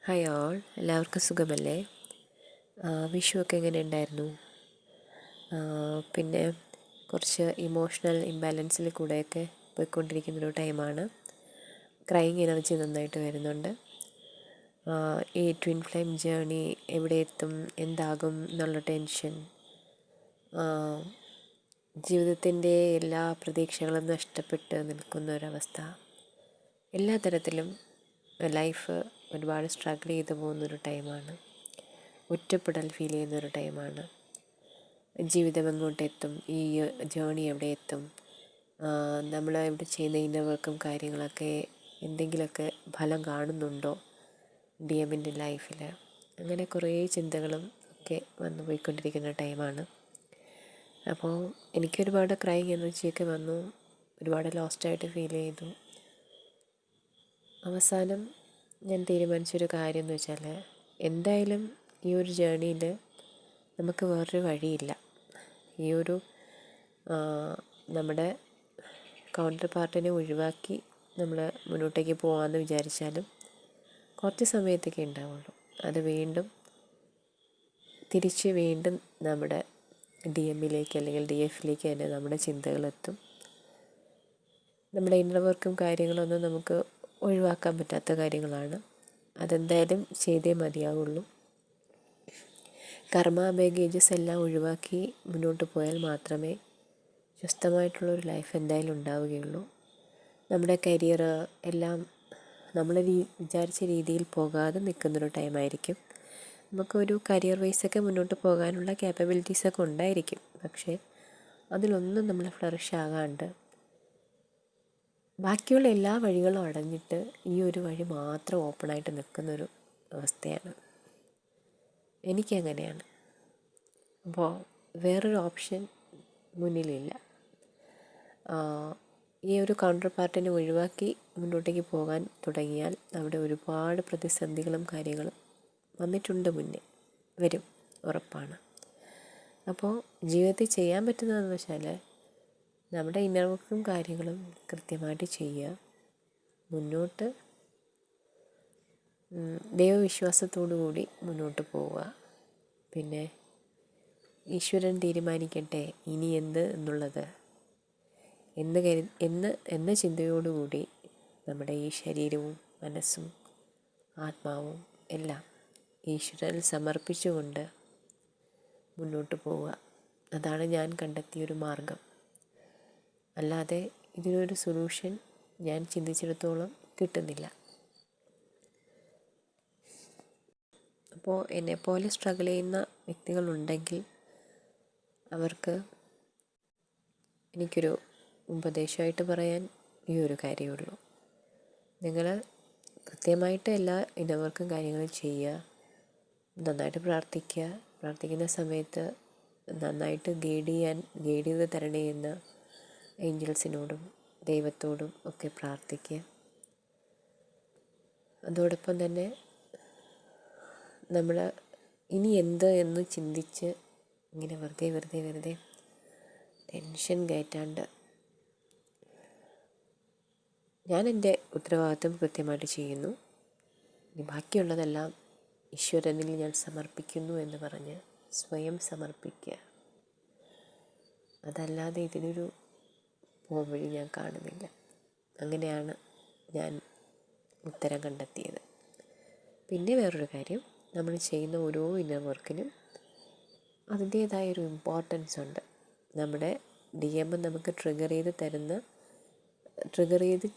Hi all, എല്ലാവർക്കും സുഖമല്ലേ? വിഷുവൊക്കെ എങ്ങനെ ഉണ്ടായിരുന്നു? പിന്നെ കുറച്ച് ഇമോഷണൽ ഇംബാലൻസിൽ കൂടെയൊക്കെ പോയിക്കൊണ്ടിരിക്കുന്നൊരു ടൈമാണ്. ക്രൈങ് എനർജി നന്നായിട്ട് വരുന്നുണ്ട്. ഈ ട്വിൻ ഫ്ലെയിം ജേണി എവിടെ എത്തും, എന്താകും എന്നുള്ള ടെൻഷൻ, ജീവിതത്തിൻ്റെ എല്ലാ പ്രതീക്ഷകളും നഷ്ടപ്പെട്ട് നിൽക്കുന്ന ഒരവസ്ഥ. എല്ലാ തരത്തിലും ലൈഫ് ഒരുപാട് സ്ട്രഗിൾ ചെയ്ത് പോകുന്നൊരു ടൈമാണ്. ഒറ്റപ്പെടൽ ഫീൽ ചെയ്യുന്നൊരു ടൈമാണ്. ജീവിതം എങ്ങോട്ടെത്തും, ഈ ജേണി എവിടെ എത്തും, നമ്മൾ ഇവിടെ ചെയ്യുന്ന ഇന്നർ വർക്കും കാര്യങ്ങളൊക്കെ എന്തെങ്കിലുമൊക്കെ ഫലം കാണുന്നുണ്ടോ ഡി എമ്മിൻ്റെ ലൈഫിൽ, അങ്ങനെ കുറേ ചിന്തകളും ഒക്കെ വന്നു പോയിക്കൊണ്ടിരിക്കുന്ന ടൈമാണ്. അപ്പോൾ എനിക്കൊരുപാട് ക്രൈങ് എനർജിയൊക്കെ വന്നു, ഒരുപാട് ലോസ്റ്റായിട്ട് ഫീൽ ചെയ്തു. അവസാനം ഞാൻ തീരുമാനിച്ചൊരു കാര്യം എന്ന് വെച്ചാൽ, എന്തായാലും ഈ ഒരു ജേണിയിൽ നമുക്ക് വേറൊരു വഴിയില്ല. ഈ ഒരു നമ്മുടെ കൗണ്ടർ പാർട്ടിനെ ഒഴിവാക്കി നമ്മൾ മുന്നോട്ടേക്ക് പോകാമെന്ന് വിചാരിച്ചാലും കുറച്ച് സമയത്തേക്ക് ഉണ്ടാവുള്ളൂ. അത് തിരിച്ച് വീണ്ടും നമ്മുടെ ഡി എമ്മിലേക്ക് അല്ലെങ്കിൽ ഡി എഫിലേക്ക് തന്നെ നമ്മുടെ ചിന്തകളെത്തും. നമ്മുടെ ഇന്നർ വർക്കും കാര്യങ്ങളൊന്നും നമുക്ക് ഒഴിവാക്കാൻ പറ്റാത്ത കാര്യങ്ങളാണ്. അതെന്തായാലും ചെയ്തേ മതിയാവുള്ളൂ. കർമ്മ ബാഗേജസ് എല്ലാം ഒഴിവാക്കി മുന്നോട്ട് പോയാൽ മാത്രമേ സ്വസ്ഥമായിട്ടുള്ളൊരു ലൈഫ് എന്തായാലും ഉണ്ടാവുകയുള്ളൂ. നമ്മുടെ കരിയർ എല്ലാം നമ്മൾ വിചാരിച്ച രീതിയിൽ പോകാതെ നിൽക്കുന്നൊരു ടൈമായിരിക്കും. നമുക്കൊരു കരിയർ വൈസൊക്കെ മുന്നോട്ട് പോകാനുള്ള ക്യാപ്പബിലിറ്റീസൊക്കെ ഉണ്ടായിരിക്കും. പക്ഷേ അതിലൊന്നും നമ്മൾ ഫ്ലറിഷ് ആകാണ്ട് ബാക്കിയുള്ള എല്ലാ വഴികളും അടഞ്ഞിട്ട് ഈ ഒരു വഴി മാത്രം ഓപ്പണായിട്ട് നിൽക്കുന്നൊരു അവസ്ഥയാണ്. എനിക്കങ്ങനെയാണ്. അപ്പോൾ വേറൊരു ഓപ്ഷൻ മുന്നിലില്ല. ഈ ഒരു കൗണ്ടർ പാർട്ടിനെ ഒഴിവാക്കി മുന്നോട്ടേക്ക് പോകാൻ തുടങ്ങിയാൽ അവിടെ ഒരുപാട് പ്രതിസന്ധികളും കാര്യങ്ങളും വന്നിട്ടുണ്ട്, മുന്നേ വരും, ഉറപ്പാണ്. അപ്പോൾ ജീവിതത്തിൽ ചെയ്യാൻ പറ്റുന്നതെന്ന് വെച്ചാൽ നമ്മുടെ ഇന്നർ വർക്കും കാര്യങ്ങളും കൃത്യമായിട്ട് ചെയ്യുക, മുന്നോട്ട് ദൈവവിശ്വാസത്തോടു കൂടി മുന്നോട്ട് പോവുക. പിന്നെ ഈശ്വരൻ തീരുമാനിക്കട്ടെ ഇനി എന്ത് എന്നുള്ളത് എന്ന ചിന്തയോടുകൂടി നമ്മുടെ ഈ ശരീരവും മനസ്സും ആത്മാവും എല്ലാം ഈശ്വരനിൽ സമർപ്പിച്ചുകൊണ്ട് മുന്നോട്ട് പോവുക. അതാണ് ഞാൻ കണ്ടെത്തിയൊരു മാർഗം. അല്ലാതെ ഇതിനൊരു സൊല്യൂഷൻ ഞാൻ ചിന്തിച്ചിടത്തോളം കിട്ടുന്നില്ല. അപ്പോൾ എന്നെപ്പോലെ സ്ട്രഗിൾ ചെയ്യുന്ന വ്യക്തികളുണ്ടെങ്കിൽ അവർക്ക് എനിക്കൊരു ഉപദേശമായിട്ട് പറയാൻ ഈ ഒരു കാര്യമുള്ളൂ. നിങ്ങൾ കൃത്യമായിട്ട് എല്ലാ ഇന്നർ വർക്കും കാര്യങ്ങളും ചെയ്യുക, നന്നായിട്ട് പ്രാർത്ഥിക്കുക. പ്രാർത്ഥിക്കുന്ന സമയത്ത് നന്നായിട്ട് ഗൈഡ് ചെയ്ത് തരണേ എന്ന് ഏഞ്ചൽസിനോടും ദൈവത്തോടും ഒക്കെ പ്രാർത്ഥിക്കുക. അതോടൊപ്പം തന്നെ നമ്മൾ ഇനി എന്ത് എന്ന് ചിന്തിച്ച് ഇങ്ങനെ വെറുതെ ടെൻഷൻ കയറ്റാണ്ട് ഞാൻ എൻ്റെ ഉത്തരവാദിത്വം കൃത്യമായിട്ട് ചെയ്യുന്നു, ഇനി ബാക്കിയുള്ളതെല്ലാം ഈശ്വരനിൽ ഞാൻ സമർപ്പിക്കുന്നു എന്ന് പറഞ്ഞ് സ്വയം സമർപ്പിക്കുക. അതല്ലാതെ ഇതിനൊരു പോംവഴി ഞാൻ കാണുന്നില്ല. അങ്ങനെയാണ് ഞാൻ ഉത്തരം കണ്ടെത്തിയത്. പിന്നെ വേറൊരു കാര്യം, നമ്മൾ ചെയ്യുന്ന ഓരോ ഇന്നർ വർക്കിനും അതിൻ്റേതായൊരു ഇമ്പോർട്ടൻസ് ഉണ്ട്. നമ്മുടെ ഡി എം നമുക്ക് ട്രിഗർ ചെയ്ത്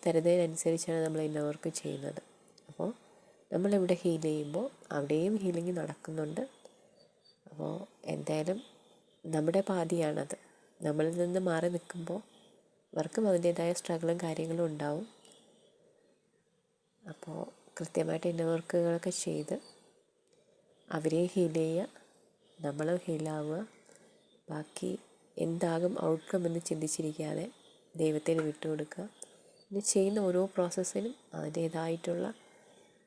തരുന്നതിനനുസരിച്ചാണ് നമ്മൾ ഇന്നർ വർക്ക് ചെയ്യുന്നത്. അപ്പോൾ നമ്മളിവിടെ ഹീൽ ചെയ്യുമ്പോൾ അവിടെയും ഹീലിംഗ് നടക്കുന്നുണ്ട്. അപ്പോൾ എന്തായാലും നമ്മുടെ പാതിയാണത്. നമ്മളിൽ നിന്ന് മാറി നിൽക്കുമ്പോൾ അവർക്കും അതിൻ്റേതായ സ്ട്രഗിളും കാര്യങ്ങളും ഉണ്ടാവും. അപ്പോൾ കൃത്യമായിട്ട് ഇന്നർ വർക്കുകളൊക്കെ ചെയ്ത് അവരെ ഹീൽ ചെയ്യുക, നമ്മളും ഹീലാവുക. ബാക്കി എന്താകും ഔട്ട്കം എന്ന് ചിന്തിച്ചിരിക്കാതെ ദൈവത്തിന് വിട്ടുകൊടുക്കുക. ഇനി ചെയ്യുന്ന ഓരോ പ്രോസസ്സിനും അതിൻ്റേതായിട്ടുള്ള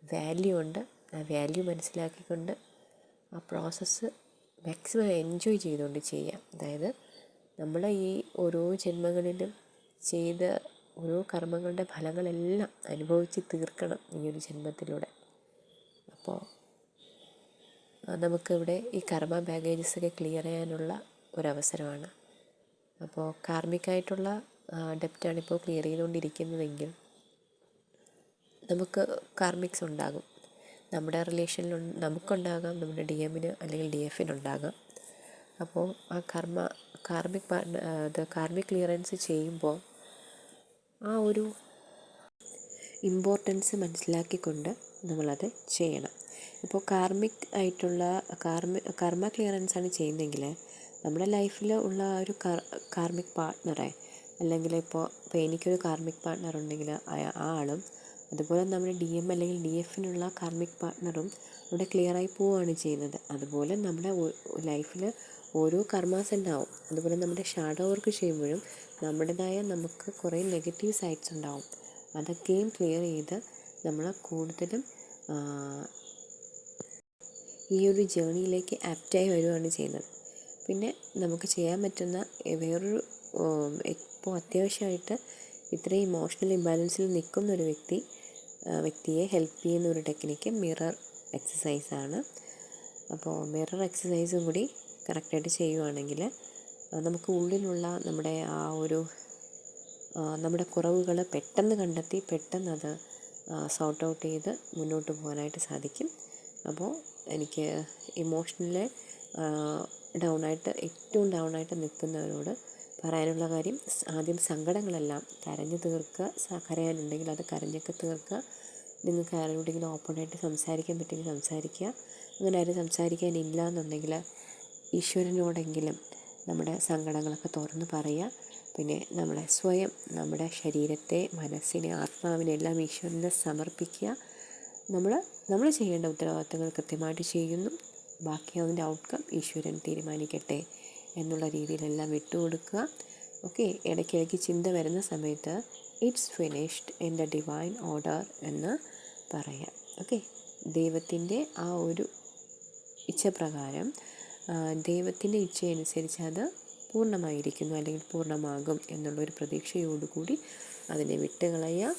വാല്യൂ ഉണ്ട്. ആ വാല്യൂ മനസ്സിലാക്കിക്കൊണ്ട് ആ പ്രോസസ്സ് മാക്സിമം എൻജോയ് ചെയ്തുകൊണ്ട് ചെയ്യാം. അതായത് നമ്മൾ ഈ ഓരോ ജന്മങ്ങളിലും ചെയ്ത ഓരോ കർമ്മങ്ങളുടെ ഫലങ്ങളെല്ലാം അനുഭവിച്ച് തീർക്കണം ഈ ഒരു ജന്മത്തിലൂടെ. അപ്പോൾ നമുക്കിവിടെ ഈ കർമ്മ ബാഗേജസൊക്കെ ക്ലിയർ ചെയ്യാനുള്ള ഒരവസരമാണ്. അപ്പോൾ കാർമികമായിട്ടുള്ള ഡെപ്റ്റാണിപ്പോൾ ക്ലിയർ ചെയ്തുകൊണ്ടിരിക്കുന്നതെങ്കിൽ നമുക്ക് കാർമിക്സ് ഉണ്ടാകും. നമ്മുടെ റിലേഷനിൽ നമുക്കുണ്ടാകാം, നമ്മുടെ ഡി എമ്മിന് അല്ലെങ്കിൽ ഡി എഫിനുണ്ടാകാം. അപ്പോൾ ആ കാർമിക് ക്ലിയറൻസ് ചെയ്യുമ്പോൾ ആ ഒരു ഇമ്പോർട്ടൻസ് മനസ്സിലാക്കിക്കൊണ്ട് നമ്മളത് ചെയ്യണം. ഇപ്പോൾ കാർമിക് ആയിട്ടുള്ള കർമ്മ ക്ലിയറൻസാണ് ചെയ്യുന്നതെങ്കിൽ നമ്മുടെ ലൈഫിൽ ഉള്ള ആ ഒരു കാർമിക് പാർട്ട്ണറെ, അല്ലെങ്കിൽ ഇപ്പോൾ എനിക്കൊരു കാർമിക് പാർട്ട്ണർ ഉണ്ടെങ്കിൽ ആ ആളും അതുപോലെ നമ്മുടെ ഡി എം അല്ലെങ്കിൽ ഡി എഫിനുള്ള കാർമിക് പാർട്ട്ണറും ഇവിടെ ക്ലിയറായി പോവുകയാണ് ചെയ്യുന്നത്. അതുപോലെ നമ്മുടെ ലൈഫിൽ ഓരോ കർമാസ് ഉണ്ടാവും. അതുപോലെ നമ്മുടെ ഷാഡോ വർക്ക് ചെയ്യുമ്പോഴും നമ്മുടേതായ നമുക്ക് കുറേ നെഗറ്റീവ് സൈഡ്സ് ഉണ്ടാവും. അതൊക്കെയും ക്ലിയർ ചെയ്ത് നമ്മൾ കൂടുതലും ഈ ഒരു ജേണിയിലേക്ക് ആപ്റ്റായി വരികയാണ് ചെയ്യുന്നത്. പിന്നെ നമുക്ക് ചെയ്യാൻ പറ്റുന്ന വേറൊരു ഇപ്പോൾ അത്യാവശ്യമായിട്ട് ഇത്രയും ഇമോഷണൽ ഇംബാലൻസിൽ നിൽക്കുന്ന ഒരു വ്യക്തിയെ ഹെൽപ്പ് ചെയ്യുന്ന ഒരു ടെക്നിക്ക് മിറർ എക്സസൈസാണ്. അപ്പോൾ മിറർ എക്സസൈസും കൂടി കറക്റ്റായിട്ട് ചെയ്യുവാണെങ്കിൽ നമുക്ക് ഉള്ളിലുള്ള നമ്മുടെ കുറവുകൾ പെട്ടെന്ന് കണ്ടെത്തി പെട്ടെന്ന് അത് സോർട്ട് ഔട്ട് ചെയ്ത് മുന്നോട്ട് പോകാനായിട്ട് സാധിക്കും. അപ്പോൾ എനിക്ക് ഇമോഷണലി ഏറ്റവും ഡൗണായിട്ട് നിൽക്കുന്നവരോട് പറയാനുള്ള കാര്യം, ആദ്യം സങ്കടങ്ങളെല്ലാം കരഞ്ഞു തീർക്കുക. കരയാനുണ്ടെങ്കിൽ അത് കരഞ്ഞൊക്കെ തീർക്കുക. നിങ്ങൾക്ക് ആരോടെങ്കിലും ഓപ്പണായിട്ട് സംസാരിക്കാൻ പറ്റുമെങ്കിൽ സംസാരിക്കുക. അങ്ങനെ ആരും സംസാരിക്കാനില്ല എന്നുണ്ടെങ്കിൽ ഈശ്വരനോടെങ്കിലും നമ്മുടെ സങ്കടങ്ങളൊക്കെ തുറന്ന് പറയുക. പിന്നെ നമ്മളെ സ്വയം, നമ്മുടെ ശരീരത്തെ, മനസ്സിനെ, ആത്മാവിനെ എല്ലാം ഈശ്വരനെ സമർപ്പിക്കുക. നമ്മൾ ചെയ്യേണ്ട ഉത്തരവാദിത്തങ്ങൾ കൃത്യമായിട്ട് ചെയ്യുന്നു. ബാക്കി അതിൻ്റെ ഔട്ട്കം ഈശ്വരൻ തീരുമാനിക്കട്ടെ എന്നുള്ള രീതിയിലെല്ലാം വിട്ടുകൊടുക്കുക. ഓക്കെ, ഇടയ്ക്കിടയ്ക്ക് ചിന്ത വരുന്ന സമയത്ത് it's finished in the divine order എന്ന് പറയാം. ഓക്കെ, ദൈവത്തിൻ്റെ ആ ഒരു ഇച്ഛപ്രകാരം, ദൈവത്തിൻ്റെ ഇച്ഛയനുസരിച്ച് അത് പൂർണ്ണമായിരിക്കുന്നു അല്ലെങ്കിൽ പൂർണ്ണമാകും എന്നുള്ളൊരു പ്രതീക്ഷയോടുകൂടി അതിനെ വിട്ടുകളയുക.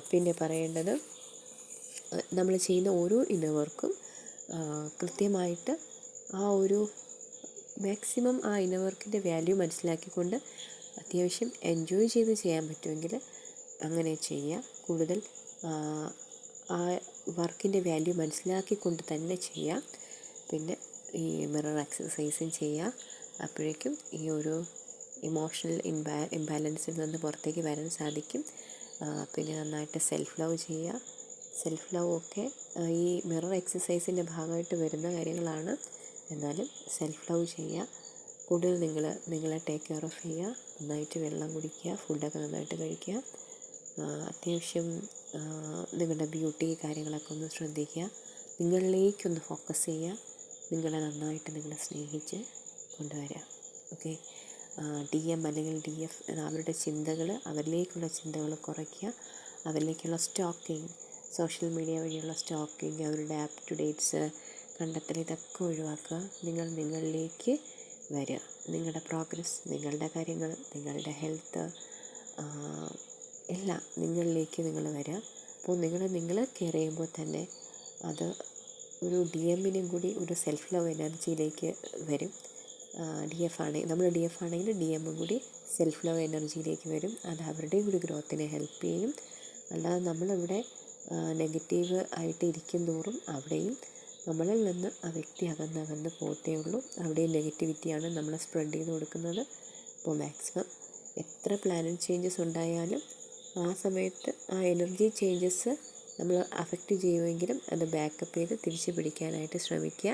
പിന്നെ പറയേണ്ടത്, നമ്മൾ ചെയ്യുന്ന ഓരോ ഇന്നവർക്കും കൃത്യമായിട്ട് ആ ഒരു മാക്സിമം ആ ഇന്നവർക്കിൻ്റെ വാല്യൂ മനസ്സിലാക്കിക്കൊണ്ട് അത്യാവശ്യം എൻജോയ് ചെയ്ത് ചെയ്യാൻ പറ്റുമെങ്കിൽ അങ്ങനെ ചെയ്യുക. കൂടുതൽ ആ വർക്കിൻ്റെ വാല്യൂ മനസ്സിലാക്കിക്കൊണ്ട് തന്നെ ചെയ്യുക. പിന്നെ ഈ മിറർ എക്സസൈസും ചെയ്യുക. അപ്പോഴേക്കും ഈ ഒരു ഇമോഷണൽ ഇംബാലൻസിൽ നിന്ന് പുറത്തേക്ക് വരാൻ സാധിക്കും. പിന്നെ നന്നായിട്ട് സെൽഫ് ലവ് ചെയ്യുക. സെൽഫ് ലവ് ഒക്കെ ഈ മിറർ എക്സസൈസിൻ്റെ ഭാഗമായിട്ട് വരുന്ന കാര്യങ്ങളാണ്. എന്നാലും സെൽഫ് ലവ് ചെയ്യുക. കൂടുതൽ നിങ്ങളെ ടേക്ക് കെയർ ഓഫ് ചെയ്യുക. നന്നായിട്ട് വെള്ളം കുടിക്കുക, ഫുഡൊക്കെ നന്നായിട്ട് കഴിക്കുക. അത്യാവശ്യം നിങ്ങളുടെ ബ്യൂട്ടി കാര്യങ്ങളൊക്കെ ഒന്ന് ശ്രദ്ധിക്കുക. നിങ്ങളിലേക്കൊന്ന് ഫോക്കസ് ചെയ്യുക. നിങ്ങളെ സ്നേഹിച്ച് കൊണ്ടുവരിക. ഓക്കെ, ഡി എം അല്ലെങ്കിൽ ഡി എഫ് അവരുടെ അവരിലേക്കുള്ള ചിന്തകൾ കുറയ്ക്കുക. അവരിലേക്കുള്ള സ്റ്റോക്കിങ്, സോഷ്യൽ മീഡിയ വഴിയുള്ള സ്റ്റോക്കിങ്, അവരുടെ അപ് ടു ഡേറ്റ്സ് കണ്ടെത്തൽ, ഇതൊക്കെ ഒഴിവാക്കുക. നിങ്ങളിലേക്ക് വരിക. നിങ്ങളുടെ പ്രോഗ്രസ്, നിങ്ങളുടെ കാര്യങ്ങൾ, നിങ്ങളുടെ ഹെൽത്ത് എല്ലാം നിങ്ങളിലേക്ക് നിങ്ങൾ വരിക. അപ്പോൾ നിങ്ങൾ കെയർ ചെയ്യുമ്പോൾ തന്നെ അത് ഒരു ഡി എമ്മിനും കൂടി ഒരു സെൽഫ് ലവ് എനർജിയിലേക്ക് വരും. നമ്മൾ ഡി എഫ് ആണെങ്കിൽ ഡി എമ്മും കൂടി സെൽഫ് ലവ് എനർജിയിലേക്ക് വരും. അത് അവരുടെയും കൂടി ഗ്രോത്തിനെ ഹെൽപ്പ് ചെയ്യും. അല്ലാതെ നമ്മളിവിടെ നെഗറ്റീവ് ആയിട്ട് ഇരിക്കും തോറും അവിടെയും നമ്മളിൽ നിന്ന് ആ വ്യക്തി അകന്നകന്ന് പോകത്തേ ഉള്ളൂ. അവിടെയും നെഗറ്റിവിറ്റിയാണ് നമ്മൾ സ്പ്രെഡ് ചെയ്ത് കൊടുക്കുന്നത്. അപ്പോൾ മാക്സിമം എത്ര പ്ലാനറ്റ് ചേഞ്ചസ് ഉണ്ടായാലും ആ സമയത്ത് ആ എനർജി ചേഞ്ചസ് നമ്മൾ അഫക്റ്റ് ചെയ്യുമെങ്കിലും അത് ബാക്കപ്പ് ചെയ്ത് തിരിച്ച് പിടിക്കാനായിട്ട് ശ്രമിക്കുക.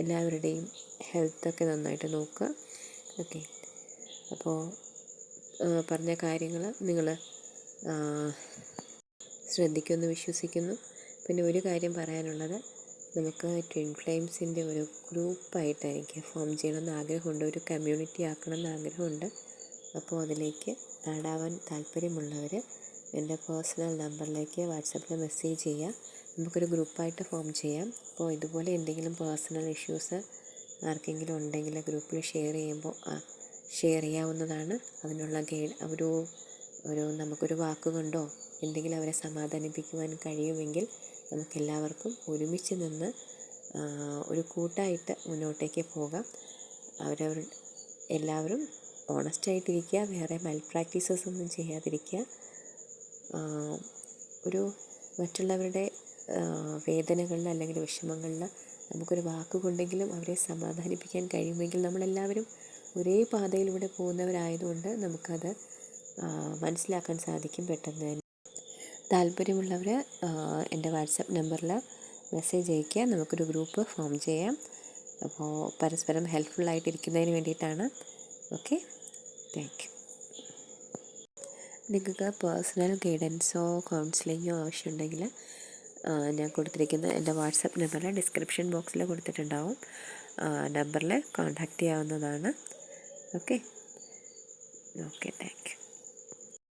എല്ലാവരുടെയും ഹെൽത്തൊക്കെ നന്നായിട്ട് നോക്കുക. ഓക്കെ, അപ്പോൾ പറഞ്ഞ കാര്യങ്ങൾ നിങ്ങൾ ശ്രദ്ധിക്കുമെന്ന് വിശ്വസിക്കുന്നു. പിന്നെ ഒരു കാര്യം പറയാനുള്ളത്, നമുക്ക് ട്വിൻ ഫ്ലെയിംസിൻ്റെ ഒരു ഗ്രൂപ്പായിട്ട് എനിക്ക് ഫോം ചെയ്യണമെന്ന് ആഗ്രഹമുണ്ട്. ഒരു കമ്മ്യൂണിറ്റി ആക്കണമെന്ന് ആഗ്രഹമുണ്ട്. അപ്പോൾ അതിലേക്ക് ആഡാവാൻ താല്പര്യമുള്ളവർ എൻ്റെ പേഴ്സണൽ നമ്പറിലേക്ക് വാട്സപ്പിൽ മെസ്സേജ് ചെയ്യുക. നമുക്കൊരു ഗ്രൂപ്പായിട്ട് ഫോം ചെയ്യാം. അപ്പോൾ ഇതുപോലെ എന്തെങ്കിലും പേഴ്സണൽ ഇഷ്യൂസ് ആർക്കെങ്കിലും ഉണ്ടെങ്കിൽ ഗ്രൂപ്പിൽ ഷെയർ ചെയ്യാവുന്നതാണ്. അതിനുള്ള നമുക്കൊരു വാക്കുകൊണ്ടോ എന്തെങ്കിലും അവരെ സമാധാനിപ്പിക്കുവാൻ കഴിയുമെങ്കിൽ നമുക്കെല്ലാവർക്കും ഒരുമിച്ച് നിന്ന് ഒരു കൂട്ടായിട്ട് മുന്നോട്ടേക്ക് പോകാം. എല്ലാവരും ഓണസ്റ്റായിട്ടിരിക്കുക, വേറെ മൽപ്രാക്ടീസസ് ഒന്നും ചെയ്യാതിരിക്കുക. ഒരു മറ്റുള്ളവരുടെ വേദനകളിൽ അല്ലെങ്കിൽ വിഷമങ്ങളിൽ നമുക്കൊരു വാക്കുകൊണ്ടെങ്കിലും അവരെ സമാധാനിപ്പിക്കാൻ കഴിയുമെങ്കിൽ നമ്മളെല്ലാവരും ഒരേ പാതയിലൂടെ പോകുന്നവരായതുകൊണ്ട് നമുക്കത് മനസ്സിലാക്കാൻ സാധിക്കും പെട്ടെന്ന് തന്നെ. താല്പര്യമുള്ളവർ എൻ്റെ വാട്സപ്പ് നമ്പറിൽ മെസ്സേജ് അയയ്ക്കുക. നമുക്കൊരു ഗ്രൂപ്പ് ഫോം ചെയ്യാം. അപ്പോൾ പരസ്പരം ഹെൽപ്ഫുള്ളായിട്ടിരിക്കുന്നതിന് വേണ്ടിയിട്ടാണ്. Okay, thank you. നിങ്ങൾക്ക് പേഴ്സണൽ ഗൈഡൻസോ കൗൺസിലിങ്ങോ ആവശ്യമുണ്ടെങ്കിൽ ഞാൻ കൊടുത്തിരിക്കുന്ന എൻ്റെ വാട്സപ്പ് നമ്പറിൽ ഡിസ്ക്രിപ്ഷൻ ബോക്സിൽ കൊടുത്തിട്ടുണ്ടാവും. നമ്പറിൽ കോൺടാക്റ്റ് ചെയ്യാവുന്നതാണ്. Okay, thank you.